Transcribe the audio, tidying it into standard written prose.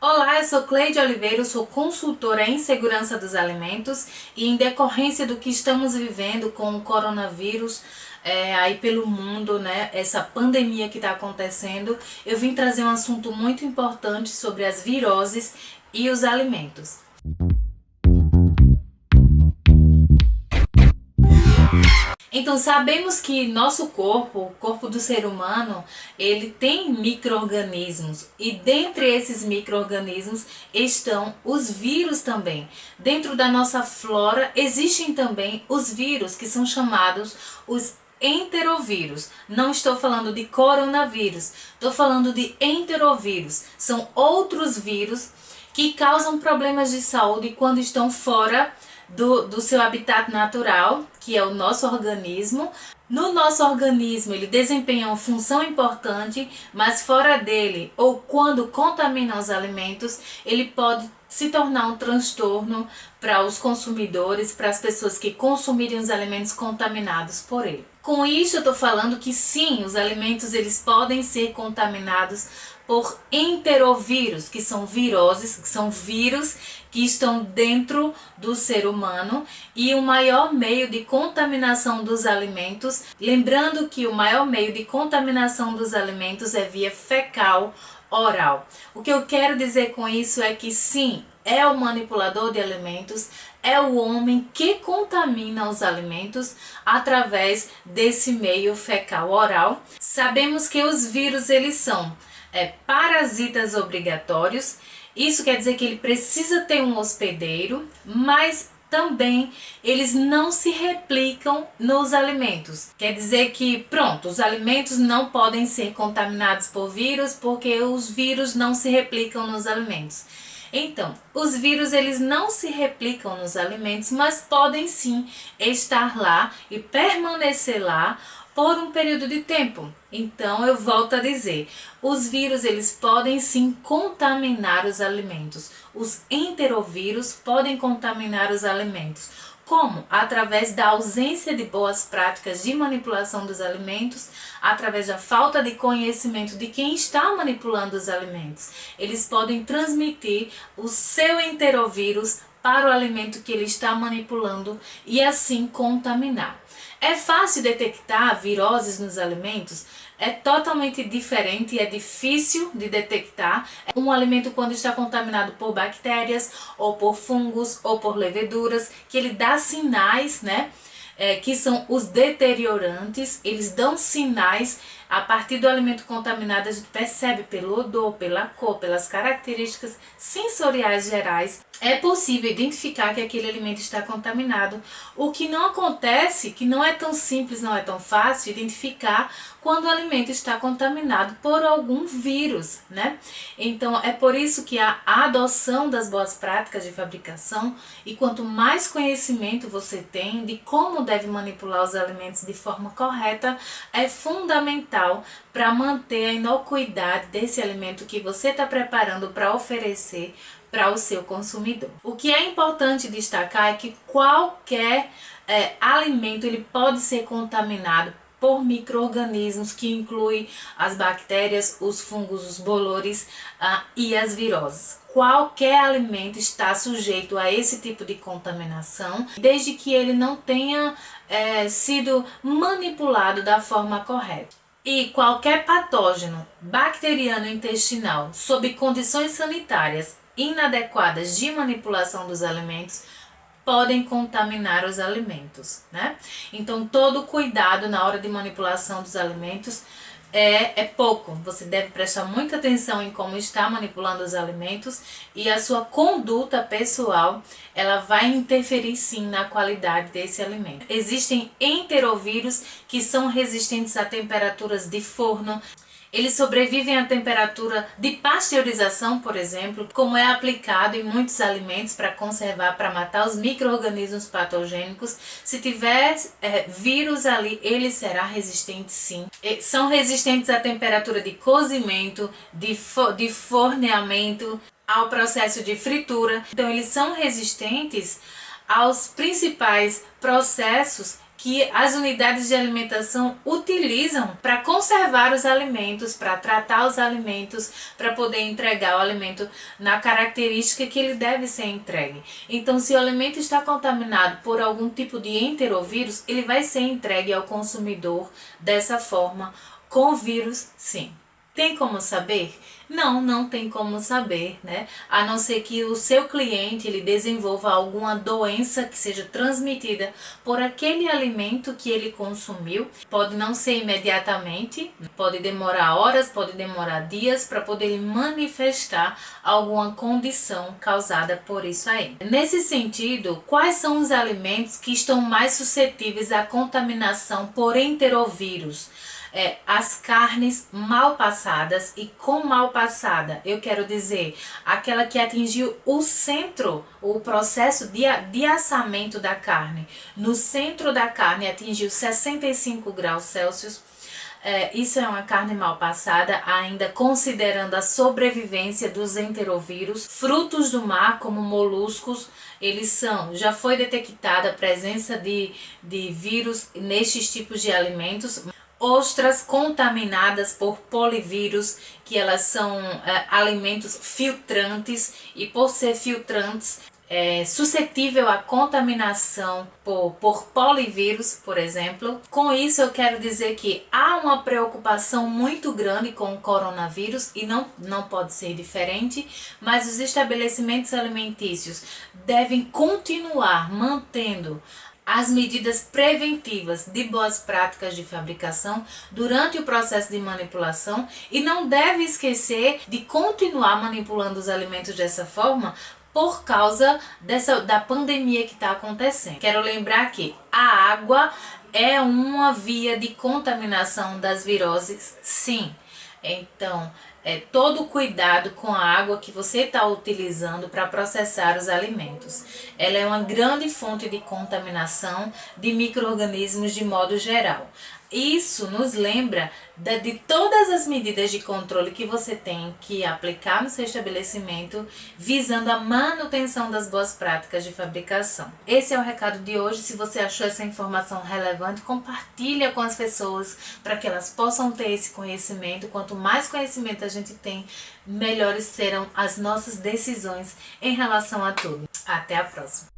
Olá, eu sou Cleide Oliveira, eu sou consultora em segurança dos alimentos e em decorrência do que estamos vivendo com o coronavírus aí pelo mundo, né, essa pandemia que está acontecendo, eu vim trazer um assunto muito importante sobre as viroses e os alimentos. Então sabemos que nosso corpo, o corpo do ser humano, ele tem micro-organismos e dentre esses micro-organismos estão os vírus também. Dentro da nossa flora existem também os vírus que são chamados os enterovírus. Não estou falando de coronavírus, estou falando de enterovírus. São outros vírus que causam problemas de saúde quando estão fora do seu habitat natural, que é o nosso organismo. No nosso organismo ele desempenha uma função importante, mas fora dele ou quando contamina os alimentos, ele pode se tornar um transtorno para os consumidores, para as pessoas que consumirem os alimentos contaminados por ele. Com isso eu estou falando que sim, os alimentos eles podem ser contaminados por enterovírus, que são viroses, que são vírus que estão dentro do ser humano, e o maior meio de contaminação dos alimentos, lembrando que o maior meio de contaminação dos alimentos é via fecal oral. O que eu quero dizer com isso é que sim, é o manipulador de alimentos, é o homem que contamina os alimentos através desse meio fecal oral. Sabemos que os vírus eles são parasitas obrigatórios. Isso quer dizer que ele precisa ter um hospedeiro, mas também eles não se replicam nos alimentos. Quer dizer que, pronto, os alimentos não podem ser contaminados por vírus porque os vírus não se replicam nos alimentos. Então, os vírus eles não se replicam nos alimentos, mas podem sim estar lá e permanecer lá por um período de tempo. Então eu volto a dizer, os vírus eles podem sim contaminar os alimentos. Os enterovírus podem contaminar os alimentos. Como? Através da ausência de boas práticas de manipulação dos alimentos, através da falta de conhecimento de quem está manipulando os alimentos. Eles podem transmitir o seu enterovírus para o alimento que ele está manipulando e assim contaminar. É fácil detectar viroses nos alimentos? É totalmente diferente, é difícil de detectar um alimento quando está contaminado por bactérias, ou por fungos, ou por leveduras, que ele dá sinais, né? Que são os deteriorantes, eles dão sinais a partir do alimento contaminado. A gente percebe pelo odor, pela cor, pelas características sensoriais gerais. É possível identificar que aquele alimento está contaminado. O que não acontece, que não é tão simples, não é tão fácil identificar quando o alimento está contaminado por algum vírus, né? Então é por isso que a adoção das boas práticas de fabricação, e quanto mais conhecimento você tem de como deve manipular os alimentos de forma correta, é fundamental para manter a inocuidade desse alimento que você está preparando para oferecer para o seu consumidor. O que é importante destacar é que qualquer alimento ele pode ser contaminado por micro-organismos, que inclui as bactérias, os fungos, os bolores e as viroses. Qualquer alimento está sujeito a esse tipo de contaminação, desde que ele não tenha sido manipulado da forma correta. E qualquer patógeno bacteriano intestinal sob condições sanitárias inadequadas de manipulação dos alimentos podem contaminar os alimentos, né? Então todo cuidado na hora de manipulação dos alimentos é pouco. Você deve prestar muita atenção em como está manipulando os alimentos, e a sua conduta pessoal ela vai interferir sim na qualidade desse alimento. Existem enterovírus que são resistentes a temperaturas de forno. Eles sobrevivem à temperatura de pasteurização, por exemplo, como é aplicado em muitos alimentos para conservar, para matar os micro-organismos patogênicos. Se tiver vírus ali, ele será resistente sim. São resistentes à temperatura de cozimento, de forneamento, ao processo de fritura. Então eles são resistentes aos principais processos que as unidades de alimentação utilizam para conservar os alimentos, para tratar os alimentos, para poder entregar o alimento na característica que ele deve ser entregue. Então, se o alimento está contaminado por algum tipo de enterovírus, ele vai ser entregue ao consumidor dessa forma, com vírus, sim. Tem como saber? Não, não tem como saber, né? A não ser que o seu cliente ele desenvolva alguma doença que seja transmitida por aquele alimento que ele consumiu. Pode não ser imediatamente, pode demorar horas, pode demorar dias para poder manifestar alguma condição causada por isso aí. Nesse sentido, quais são os alimentos que estão mais suscetíveis à contaminação por enterovírus? As carnes mal passadas, e com mal passada eu quero dizer aquela que atingiu o centro, o processo de assamento da carne. No centro da carne atingiu 65 graus Celsius. Isso é uma carne mal passada, ainda considerando a sobrevivência dos enterovírus. Frutos do mar, como moluscos, já foi detectada a presença de vírus nestes tipos de alimentos. Ostras contaminadas por polivírus, que elas são alimentos filtrantes, e por ser filtrantes, suscetível à contaminação por polivírus, por exemplo. Com isso eu quero dizer que há uma preocupação muito grande com o coronavírus, e não pode ser diferente, mas os estabelecimentos alimentícios devem continuar mantendo as medidas preventivas de boas práticas de fabricação durante o processo de manipulação, e não deve esquecer de continuar manipulando os alimentos dessa forma por causa da pandemia que está acontecendo. Quero lembrar que a água é uma via de contaminação das viroses, sim. Então, todo cuidado com a água que você está utilizando para processar os alimentos. Ela é uma grande fonte de contaminação de micro-organismos de modo geral. Isso nos lembra de todas as medidas de controle que você tem que aplicar no seu estabelecimento, visando a manutenção das boas práticas de fabricação. Esse é o recado de hoje. Se você achou essa informação relevante, compartilha com as pessoas para que elas possam ter esse conhecimento. Quanto mais conhecimento a gente tem, melhores serão as nossas decisões em relação a tudo. Até a próxima!